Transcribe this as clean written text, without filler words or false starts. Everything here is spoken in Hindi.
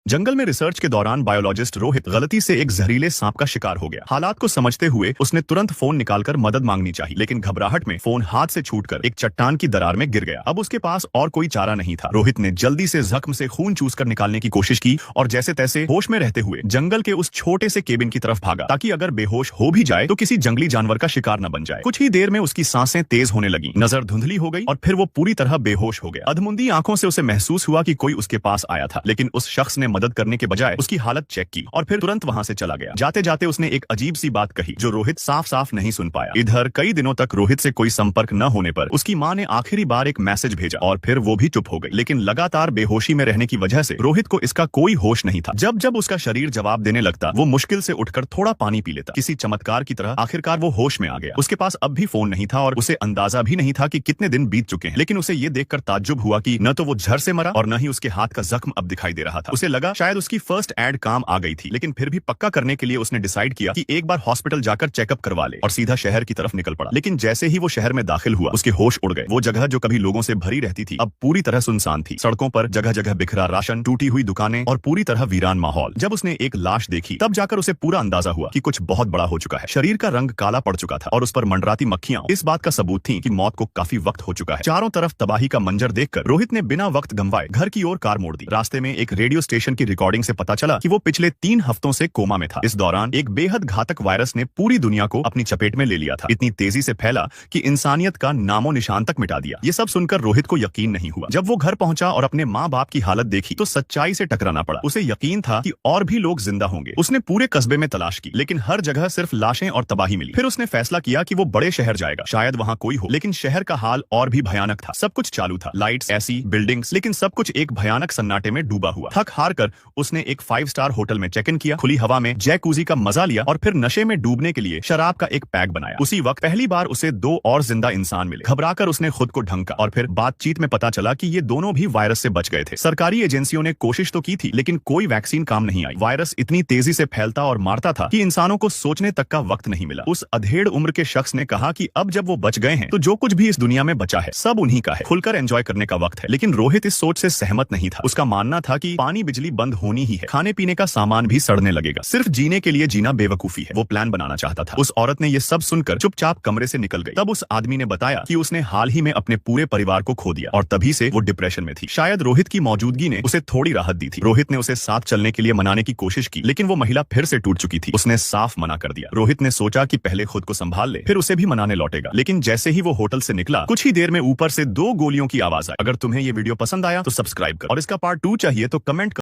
जंगल में रिसर्च के दौरान बायोलॉजिस्ट रोहित गलती से एक जहरीले सांप का शिकार हो गया। हालात को समझते हुए उसने तुरंत फोन निकालकर मदद मांगनी चाहिए, लेकिन घबराहट में फोन हाथ से छूटकर एक चट्टान की दरार में गिर गया। अब उसके पास और कोई चारा नहीं था। रोहित ने जल्दी से जख्म से खून चूसकर निकालने की कोशिश की और जैसे तैसे होश में रहते हुए जंगल के उस छोटे से केबिन की तरफ भागा, ताकि अगर बेहोश हो भी जाए तो किसी जंगली जानवर का शिकार न बन जाए। कुछ ही देर में उसकी सांसें तेज होने लगी, नजर धुंधली हो गई और फिर वो पूरी तरह बेहोश हो गया। अधमुंदी आंखों से उसे महसूस हुआ कि कोई उसके पास आया था, लेकिन उस शख्स ने मदद करने के बजाय उसकी हालत चेक की और फिर तुरंत वहां से चला गया। जाते जाते उसने एक अजीब सी बात कही जो रोहित साफ साफ नहीं सुन पाया। इधर कई दिनों तक रोहित से कोई संपर्क न होने पर उसकी मां ने आखिरी बार एक मैसेज भेजा और फिर वो भी चुप हो गई। लेकिन लगातार बेहोशी में रहने की वजह से रोहित को इसका कोई होश नहीं था। जब जब उसका शरीर जवाब देने लगता, वो मुश्किल से उठकर थोड़ा पानी पी लेता। किसी चमत्कार की तरह आखिरकार वो होश में आ गया। उसके पास अब भी फोन नहीं था और उसे अंदाजा भी नहीं था कि कितने दिन बीत चुके हैं। लेकिन उसे ये देखकर ताज्जुब हुआ कि न तो वो झर से मरा और न ही उसके हाथ का जख्म अब दिखाई दे रहा था। उसे लगा शायद उसकी फर्स्ट एड काम आ गई थी, लेकिन फिर भी पक्का करने के लिए उसने डिसाइड किया कि एक बार हॉस्पिटल जाकर चेकअप करवा ले और सीधा शहर की तरफ निकल पड़ा। लेकिन जैसे ही वो शहर में दाखिल हुआ, उसके होश उड़ गए। वो जगह जो कभी लोगों से भरी रहती थी अब पूरी तरह सुनसान थी। सड़कों पर जगह जगह बिखरा राशन, टूटी हुई दुकानें और पूरी तरह वीरान माहौल। जब उसने एक लाश देखी तब जाकर उसे पूरा अंदाजा हुआ कि कुछ बहुत बड़ा हो चुका है। शरीर का रंग काला पड़ चुका था और उस पर मंडराती मक्खियां इस बात का सबूत थी कि मौत को काफी वक्त हो चुका है। चारों तरफ तबाही का मंजर देखकर रोहित ने बिना वक्त गंवाए घर की ओर कार मोड़ दी। रास्ते में एक रेडियो स्टेशन की रिकॉर्डिंग से पता चला कि वो पिछले 3 हफ्तों से कोमा में था। इस दौरान एक बेहद घातक वायरस ने पूरी दुनिया को अपनी चपेट में ले लिया था। इतनी तेजी से फैला कि इंसानियत का नामो निशान तक मिटा दिया। ये सब सुनकर रोहित को यकीन नहीं हुआ। जब वो घर पहुंचा और अपने माँ बाप की हालत देखी तो सच्चाई से टकराना पड़ा। उसे यकीन था कि और भी लोग जिंदा होंगे। उसने पूरे कस्बे में तलाश की, लेकिन हर जगह सिर्फ लाशें और तबाही मिली। फिर उसने फैसला किया कि वो बड़े शहर जाएगा, शायद वहाँ कोई हो। लेकिन शहर का हाल और भी भयानक था। सब कुछ चालू था, लाइट्स, एसी, बिल्डिंग्स, लेकिन सब कुछ एक भयानक सन्नाटे में डूबा हुआ। थक हार कर उसने एक 5 स्टार होटल में चेक इन किया, खुली हवा में जैकूजी का मजा लिया और फिर नशे में डूबने के लिए शराब का एक पैक बनाया। उसी वक्त पहली बार उसे 2 और जिंदा इंसान मिले। घबराकर उसने खुद को ढंका और फिर बातचीत में पता चला कि ये दोनों भी वायरस से बच गए थे। सरकारी एजेंसियों ने कोशिश तो की थी, लेकिन कोई वैक्सीन काम नहीं आई। वायरस इतनी तेजी से फैलता और मारता था कि इंसानों को सोचने तक का वक्त नहीं मिला। उस अधेड़ उम्र के शख्स ने कहा कि अब जब वो बच गए हैं तो जो कुछ भी इस दुनिया में बचा है सब उन्हीं का है। खुलकर एंजॉय करने का वक्त है। लेकिन रोहित इस सोच से सहमत नहीं था। उसका मानना था कि पानी बिजली बंद होनी ही है, खाने पीने का सामान भी सड़ने लगेगा। सिर्फ जीने के लिए जीना बेवकूफी है। वो प्लान बनाना चाहता था। उस औरत ने ये सब सुनकर चुपचाप कमरे से निकल गई। तब उस आदमी ने बताया कि उसने हाल ही में अपने पूरे परिवार को खो दिया और तभी से वो डिप्रेशन में थी। शायद रोहित की मौजूदगी ने उसे थोड़ी राहत दी थी। रोहित ने उसे साथ चलने के लिए मनाने की कोशिश की, लेकिन वो महिला फिर से टूट चुकी थी। उसने साफ मना कर दिया। रोहित ने सोचा कि पहले खुद को संभाल ले, फिर उसे भी मनाने लौटेगा। लेकिन जैसे ही वो होटल से निकला, कुछ ही देर में ऊपर से 2 गोलियों की आवाज आई। अगर तुम्हें ये वीडियो पसंद आया तो सब्सक्राइब कर और इसका पार्ट 2 चाहिए तो कमेंट